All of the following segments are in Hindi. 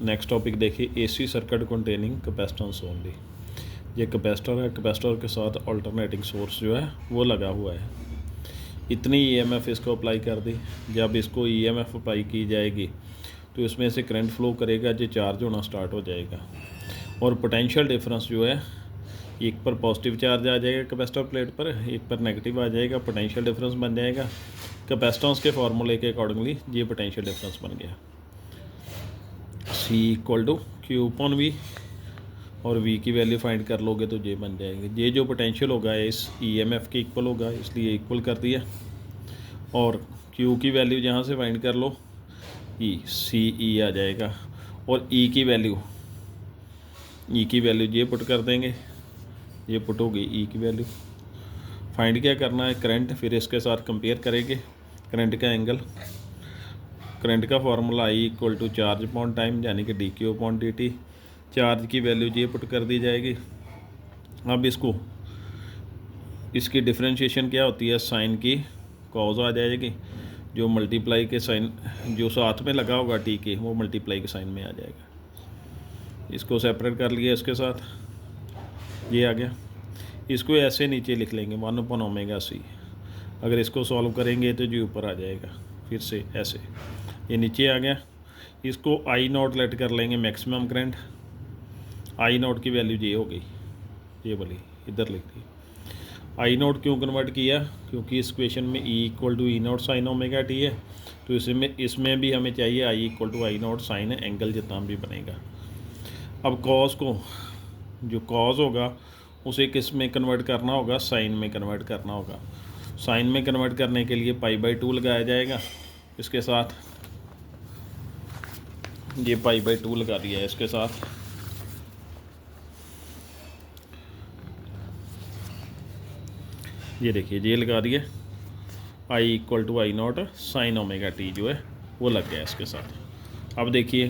नेक्स्ट टॉपिक देखिए, AC circuit containing capacitance only. ये कैपेसिटर है, कैपेसिटर के साथ अल्टरनेटिंग सोर्स जो है वो लगा हुआ है। इतनी ईएमएफ इसको अप्लाई कर दी। जब इसको ईएमएफ अप्लाई की जाएगी तो इसमें से करंट फ्लो करेगा, जो चार्ज होना स्टार्ट हो जाएगा और पोटेंशियल डिफरेंस जो है, एक पर पॉजिटिव चार्ज आ जाएगा कैपेसिटर प्लेट पर, एक पर नेगेटिव आ जाएगा, पोटेंशियल डिफरेंस बन जाएगा। कैपेसिटेंस के फार्मूले के अकॉर्डिंगली ये पोटेंशियल डिफरेंस बन गया, C equal to Q upon V, और V की वैल्यू फाइंड कर लोगे तो ये बन जाएंगे। ये जो पोटेंशियल होगा इस EMF के इक्वल होगा, इसलिए इक्वल कर दिया। और Q की वैल्यू जहाँ से फाइंड कर लो, CE आ जाएगा। और E की वैल्यू ये पुट कर देंगे, ये पुट होगी E की वैल्यू। फाइंड क्या करना है, करंट, फिर इसके साथ कंपेयर करेंगे करंट का एंगल। करंट का formula I equal to charge upon time, यानी कि dQ अपॉन dt। चार्ज की वैल्यू ये पुट कर दी जाएगी। अब इसकी डिफरेंशिएशन क्या होती है, साइन की कॉज आ जाएगी, जो मल्टीप्लाई के साइन जो साथ में लगा होगा टी के, वो मल्टीप्लाई के साइन में आ जाएगा। इसको सेपरेट कर लिया, इसके साथ ये आ गया। इसको ऐसे नीचे लिख लेंगे 1/ω/c। अगर इसको सॉल्व करेंगे तो जी ऊपर आ जाएगा, फिर से ऐसे ये नीचे आ गया। इसको I0 लेट कर लेंगे मैक्सिमम करंट। I0 की वैल्यू ये हो गई, ये वाली इधर लिख दी। I0 क्यों कन्वर्ट किया, क्योंकि इस क्वेश्चन में E equal to E0 sine omega T है, तो इसमें भी हमें चाहिए I equal to I0 sine angle जितना भी बनेगा। अब कॉज को, जो कॉज होगा उसे किस में कन्वर्ट करना होगा, साइन में कन्वर्ट करना होगा। साइन में कन्वर्ट करने के लिए π/2 लगाया जाएगा। इसके साथ ये π/2 लगा दिया है, इसके साथ ये देखिए ये लगा दिए। I equal to I0 sine omega T जो है वो लग गया इसके साथ। अब देखिए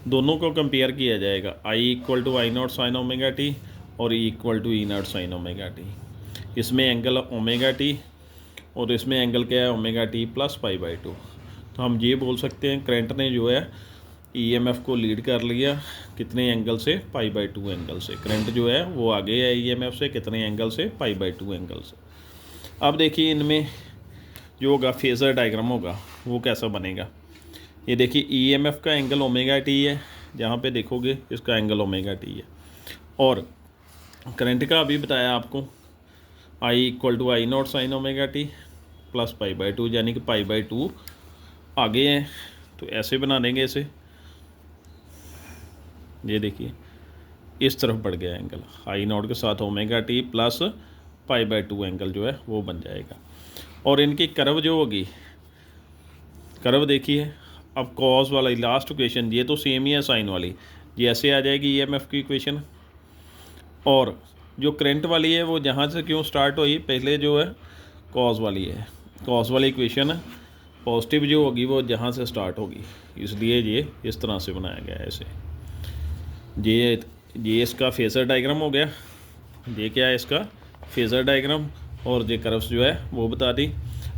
दोनों को कंपेयर किया जाएगा, I equal to I0 sine omega T और E equal to E0 sine omega T. इसमें एंगल ओमेगा टी और इसमें एंगल क्या है, ओमेगा टी प्लस π/2। तो हम ये बोल सकते हैं करंट ने जो है EMF को लीड कर लिया, कितने एंगल से, π/2 एंगल से। करंट जो है वो आगे है EMF से, कितने एंगल से, π/2 एंगल से। अब देखिए इनमें जो होगा फेज़र डायग्राम होगा वो कैसा बनेगा। ये देखिए EMF का एंगल ओमेगा टी है, जहाँ पे देखोगे इसका एंगल ओमेगा टी है। और करंट का अभी बताया आपको, I equal to I0 sine omega T plus π/2, यानी कि π/2 आगे है, तो ऐसे बना देंगे इसे। ये देखिए इस तरफ बढ़ गया एंगल, I0 के साथ ओमेगा टी प्लस π/2 एंगल जो है वो बन जाएगा। और इनकी कर्व जो होगी, कर्व देखिए। अब कॉज वाला लास्ट इक्वेशन ये तो सेम ही है साइन वाली, ये ऐसे आ जाएगी EMF की इक्वेशन। और जो करंट वाली है वो जहाँ से क्यों स्टार्ट हुई, पहले जो है कॉज वाली है, कॉज वाली इक्वेशन पॉजिटिव जो होगी वो जहाँ से स्टार्ट होगी, इसलिए ये इस तरह से बनाया गया है ऐसे। ये इसका फेज़र डायग्राम हो गया। ये क्या है, इसका फेज़र डायग्राम। और ये कर्व्स जो है वो बता दी।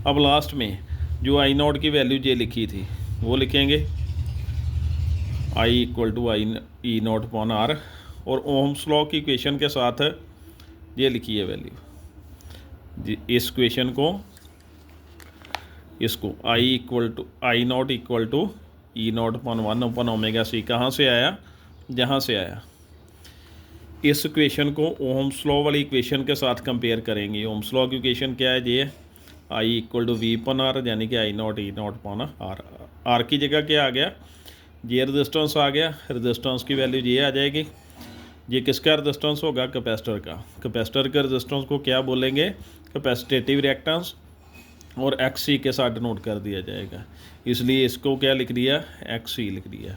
अब लास्ट में जो I0 की वैल्यू ये लिखी थी वो लिखेंगे, I equal to E0 upon R। और ओम्स लॉ की इक्वेशन के साथ ये लिखी है वैल्यू। इस इक्वेशन को, इसको I equal to I0 equal to E0 upon 1/ω/c कहाँ से आया, जहाँ से आया। इस इक्वेशन को ओम्स लॉ वाली इक्वेशन के साथ कंपेयर करेंगे। ओम्स लॉ की इक्वेशन क्या है, ये I equal to V upon R, यानी कि I0 E0 upon R। R की जगह क्या आ गया, ये रेजिस्टेंस आ गया। रेजिस्टेंस की वैल्यू ये आ जाएगी। ये किसका रेजिस्टेंस होगा, कैपेसिटर का। कैपेसिटर के रेजिस्टेंस को क्या बोलेंगे, कैपेसिटेटिव रिएक्टेंस, और XC के साथ डिनोट कर दिया जाएगा, इसलिए इसको क्या लिख दिया, XC लिख दिया।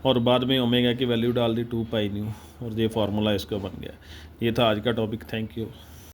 और बाद में ओमेगा की वैल्यू डाल दी 2π/न्यू, और ये फार्मूला इसका बन गया। ये था आज का टॉपिक। Thank you.